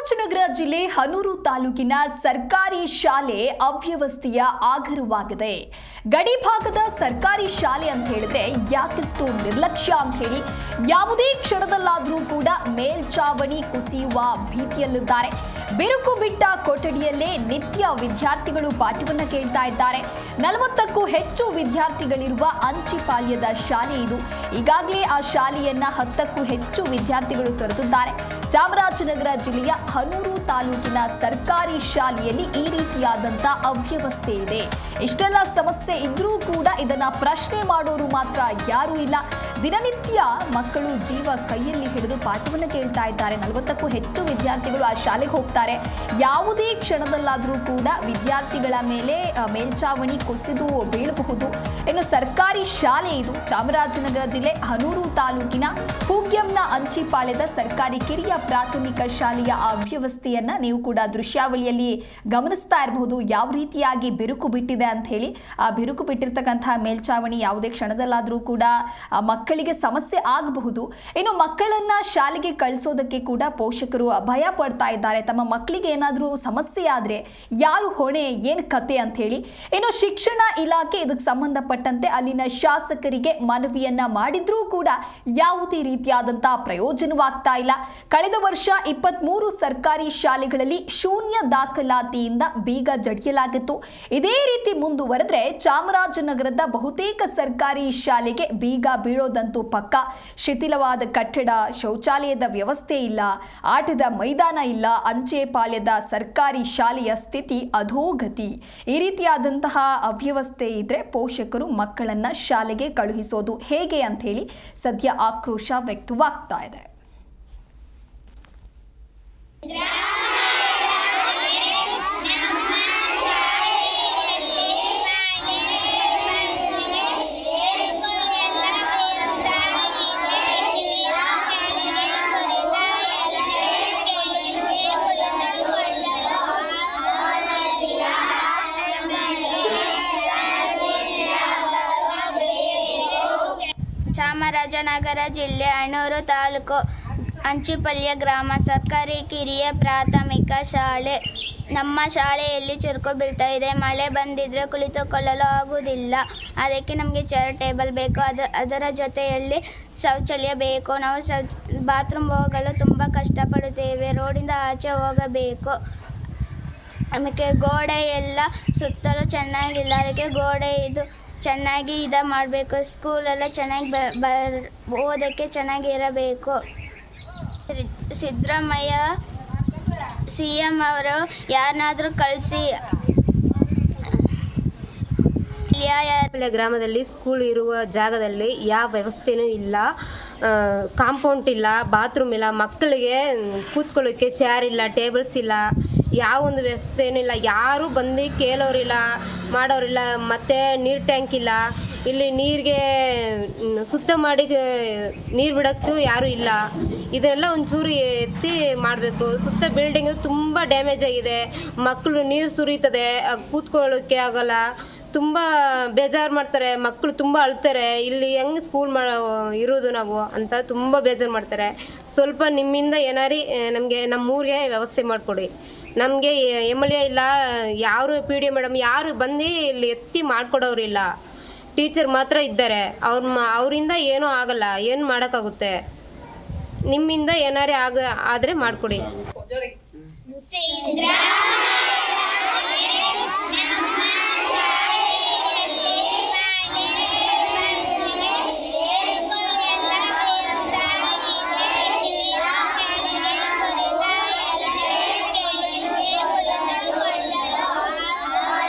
ಚಾಮರಾಜನಗರ ಜಿಲ್ಲೆ ಹನೂರು ತಾಲೂಕಿನ ಸರ್ಕಾರಿ ಶಾಲೆ ಅವ್ಯವಸ್ಥೆಯ ಆಗರವಾಗಿದೆ. ಗಡಿ ಭಾಗದ ಸರ್ಕಾರಿ ಶಾಲೆ ಅಂತ ಹೇಳಿದ್ರೆ ಯಾಕಿಷ್ಟು ನಿರ್ಲಕ್ಷ್ಯ ಅಂತ ಹೇಳಿ ಯಾವುದೇ ಕ್ಷಣದಲ್ಲಾದರೂ ಕೂಡ ಮೇಲ್ಚಾವಣಿ ಕುಸಿಯುವ ಭೀತಿಯಲ್ಲಿದ್ದಾರೆ. ಬಿರುಕು ಬಿಟ್ಟ ಕೊಠಡಿಯಲ್ಲೇ ನಿತ್ಯ ವಿದ್ಯಾರ್ಥಿಗಳು ಪಾಠವನ್ನು ಕೇಳ್ತಾ ಇದ್ದಾರೆ. 40ಕ್ಕೂ ಹೆಚ್ಚು ವಿದ್ಯಾರ್ಥಿಗಳಿರುವ ಅಂಚಿಪಾಳ್ಯದ ಶಾಲೆ ಇದು. ಈಗಾಗಲೇ ಆ ಶಾಲೆಯನ್ನ 10ಕ್ಕೂ ಹೆಚ್ಚು ವಿದ್ಯಾರ್ಥಿಗಳು ತೊರೆದಿದ್ದಾರೆ. ಚಾಮರಾಜನಗರ ಜಿಲ್ಲೆಯ ಹನೂರು ತಾಲೂಕಿನ ಸರ್ಕಾರಿ ಶಾಲೆಯಲ್ಲಿ ಈ ರೀತಿಯಾದಂಥ ಅವ್ಯವಸ್ಥೆ ಇದೆ. ಇಷ್ಟೆಲ್ಲ ಸಮಸ್ಯೆ ಇದ್ರೂ ಕೂಡ ಇದನ್ನ ಪ್ರಶ್ನೆ ಮಾಡೋರು ಮಾತ್ರ ಯಾರೂ ಇಲ್ಲ. ದಿನನಿತ್ಯ ಮಕ್ಕಳು ಜೀವ ಕೈಯಲ್ಲಿ ಹಿಡಿದು ಪಾಠವನ್ನು ಕೇಳ್ತಾ ಇದ್ದಾರೆ. 40ಕ್ಕೂ ಹೆಚ್ಚು ವಿದ್ಯಾರ್ಥಿಗಳು ಆ ಶಾಲೆಗೆ ಹೋಗ್ತಾರೆ. ಯಾವುದೇ ಕ್ಷಣದಲ್ಲಾದರೂ ಕೂಡ ವಿದ್ಯಾರ್ಥಿಗಳ ಮೇಲೆ ಮೇಲ್ಚಾವಣಿ ಕುಸಿದು ಬೀಳಬಹುದು. ಇನ್ನು ಸರ್ಕಾರಿ ಶಾಲೆ ಇದು ಚಾಮರಾಜನಗರ ಜಿಲ್ಲೆ ಹನೂರು ತಾಲೂಕಿನ ಹೂಗ್ಯಂನ ಅಂಚಿಪಾಳ್ಯದ ಸರ್ಕಾರಿ ಕಿರಿಯ ಪ್ರಾಥಮಿಕ ಶಾಲೆಯ ಅವ್ಯವಸ್ಥೆಯನ್ನ ನೀವು ಕೂಡ ದೃಶ್ಯಾವಳಿಯಲ್ಲಿ ಗಮನಿಸ್ತಾ ಇರಬಹುದು. ಯಾವ ರೀತಿಯಾಗಿ ಬಿರುಕು ಬಿಟ್ಟಿದೆ ಅಂತ ಹೇಳಿ. ಆ ಬಿರುಕು ಬಿಟ್ಟಿರ್ತಕ್ಕಂತಹ ಮೇಲ್ಚಾವಣಿ ಯಾವುದೇ ಕ್ಷಣದಲ್ಲಾದರೂ ಕೂಡ ಮಕ್ಕಳಿಗೆ ಸಮಸ್ಯೆ ಆಗಬಹುದು. ಇನ್ನು ಮಕ್ಕಳನ್ನ ಶಾಲೆಗೆ ಕಳಿಸೋದಕ್ಕೆ ಕೂಡ ಪೋಷಕರು ಭಯ ಪಡ್ತಾ ಇದ್ದಾರೆ. ತಮ್ಮ ಮಕ್ಕಳಿಗೆ ಏನಾದರೂ ಸಮಸ್ಯೆ ಆದ್ರೆ ಯಾರು ಹೊಣೆ, ಏನು ಕತೆ ಅಂತ ಹೇಳಿ. ಇನ್ನು ಶಿಕ್ಷಣ ಇಲಾಖೆ ಇದಕ್ಕೆ ಸಂಬಂಧಪಟ್ಟಂತೆ ಅಲ್ಲಿನ ಶಾಸಕರಿಗೆ ಮನವಿಯನ್ನ ಮಾಡಿದ್ರೂ ಕೂಡ ಯಾವುದೇ ರೀತಿಯಾದಂತಹ ಪ್ರಯೋಜನವಾಗ್ತಾ ಇಲ್ಲ. ಕಳೆದ ವರ್ಷ 23 ಸರ್ಕಾರಿ ಶಾಲೆಗಳಲ್ಲಿ ಶೂನ್ಯ ದಾಖಲಾತಿಯಿಂದ ಬೀಗ ಜಡಿಯಲಾಗಿತ್ತು. ಇದೇ ರೀತಿ ಮುಂದುವರೆದ್ರೆ ಚಾಮರಾಜನಗರದ ಬಹುತೇಕ ಸರ್ಕಾರಿ ಶಾಲೆಗೆ ಬೀಗ ಬೀಳೋದಂತೂ ಪಕ್ಕ. ಶಿಥಿಲವಾದ ಕಟ್ಟಡ, ಶೌಚಾಲಯದ ವ್ಯವಸ್ಥೆ ಇಲ್ಲ, ಆಟದ ಮೈದಾನ ಇಲ್ಲ. ಅಂಚೆಪಾಳ್ಯದ ಸರ್ಕಾರಿ ಶಾಲೆಯ ಸ್ಥಿತಿ ಅಧೋಗತಿ. ಈ ರೀತಿಯಾದಂತಹ ಅವ್ಯವಸ್ಥೆ ಇದ್ರೆ ಪೋಷಕರು ಮಕ್ಕಳನ್ನ ಶಾಲೆಗೆ ಕಳುಹಿಸೋದು ಹೇಗೆ ಅಂತ ಹೇಳಿ ಸದ್ಯ ಆಕ್ರೋಶ ವ್ಯಕ್ತವಾಗ್ತಾ ಇದೆ. ಚಾಮರಾಜನಗರ ಜಿಲ್ಲೆ ಹನೂರು ತಾಲೂಕು ಅಂಚಿಪಾಳ್ಯ ಗ್ರಾಮ ಸರ್ಕಾರಿ ಕಿರಿಯ ಪ್ರಾಥಮಿಕ ಶಾಲೆ. ನಮ್ಮ ಶಾಲೆಯಲ್ಲಿ ಚುರುಕು ಬೀಳ್ತಾ ಇದೆ. ಮಳೆ ಬಂದಿದ್ರೆ ಕುಳಿತುಕೊಳ್ಳಲು ಆಗುವುದಿಲ್ಲ. ಅದಕ್ಕೆ ನಮಗೆ ಚೇರ್ ಟೇಬಲ್ ಬೇಕು. ಅದರ ಜೊತೆಯಲ್ಲಿ ಶೌಚಾಲಯ ಬೇಕು. ನಾವು ಬಾತ್ರೂಮ್ ಹೋಗಲು ತುಂಬ ಕಷ್ಟಪಡುತ್ತೇವೆ. ರೋಡಿಂದ ಆಚೆ ಹೋಗಬೇಕು. ಆಮೇಲೆ ಗೋಡೆ ಎಲ್ಲ ಸುತ್ತಲೂ ಚೆನ್ನಾಗಿಲ್ಲ. ಅದಕ್ಕೆ ಗೋಡೆ ಚೆನ್ನಾಗಿ ಮಾಡಬೇಕು. ಸ್ಕೂಲೆಲ್ಲ ಚೆನ್ನಾಗಿ ಓದೋಕ್ಕೆ ಚೆನ್ನಾಗಿರಬೇಕು. ಸಿದ್ದರಾಮಯ್ಯ CM ಅವರು ಯಾರನ್ನಾದರೂ ಕಳಿಸಿ. ಗ್ರಾಮದಲ್ಲಿ ಸ್ಕೂಲ್ ಇರುವ ಜಾಗದಲ್ಲಿ ಯಾವ ವ್ಯವಸ್ಥೆನೂ ಇಲ್ಲ. ಕಾಂಪೌಂಡ್ ಇಲ್ಲ, ಬಾತ್ರೂಮ್ ಇಲ್ಲ, ಮಕ್ಕಳಿಗೆ ಕೂತ್ಕೊಳ್ಳೋಕ್ಕೆ ಚೇರ್ ಇಲ್ಲ, ಟೇಬಲ್ಸ್ ಇಲ್ಲ, ಯಾವೊಂದು ವ್ಯವಸ್ಥೆನೂ ಇಲ್ಲ. ಯಾರೂ ಬಂದು ಕೇಳೋರಿಲ್ಲ, ಮಾಡೋರಿಲ್ಲ. ಮತ್ತು ನೀರು ಟ್ಯಾಂಕ್ ಇಲ್ಲ. ಇಲ್ಲಿ ನೀರಿಗೆ ಶುದ್ಧ ಮಾಡಿ ನೀರು ಬಿಡೋಕ್ಕೂ ಯಾರೂ ಇಲ್ಲ. ಇದನ್ನೆಲ್ಲ ಒಂಚೂರು ಎತ್ತಿ ಮಾಡಬೇಕು. ಸುತ್ತ ಬಿಲ್ಡಿಂಗು ತುಂಬ ಡ್ಯಾಮೇಜ್ ಆಗಿದೆ. ಮಕ್ಕಳು ನೀರು ಸುರಿತದೆ, ಕೂತ್ಕೊಳ್ಳೋಕ್ಕೆ ಆಗೋಲ್ಲ. ತುಂಬ ಬೇಜಾರು ಮಾಡ್ತಾರೆ. ಮಕ್ಕಳು ತುಂಬ ಅಳ್ತಾರೆ. ಇಲ್ಲಿ ಹೆಂಗೆ ಸ್ಕೂಲ್ ಇರೋದು ನಾವು ಅಂತ ತುಂಬ ಬೇಜಾರು ಮಾಡ್ತಾರೆ. ಸ್ವಲ್ಪ ನಿಮ್ಮಿಂದ ಏನಾರು ನಮಗೆ ನಮ್ಮೂರಿಗೆ ವ್ಯವಸ್ಥೆ ಮಾಡಿಕೊಡಿ. ನಮಗೆ MLA ಇಲ್ಲ, ಯಾರು PDO ಮೇಡಮ್ ಯಾರು ಬಂದು ಇಲ್ಲಿ ಎತ್ತಿ ಮಾಡಿಕೊಡೋರಿಲ್ಲ. ಟೀಚರ್ ಮಾತ್ರ ಇದ್ದಾರೆ. ಅವರಿಂದ ಏನೂ ಆಗಲ್ಲ. ಏನು ಮಾಡೋಕ್ಕಾಗುತ್ತೆ? ನಿಮ್ಮಿಂದ ಏನಾರೇ ಆದರೆ ಮಾಡಿಕೊಡಿ.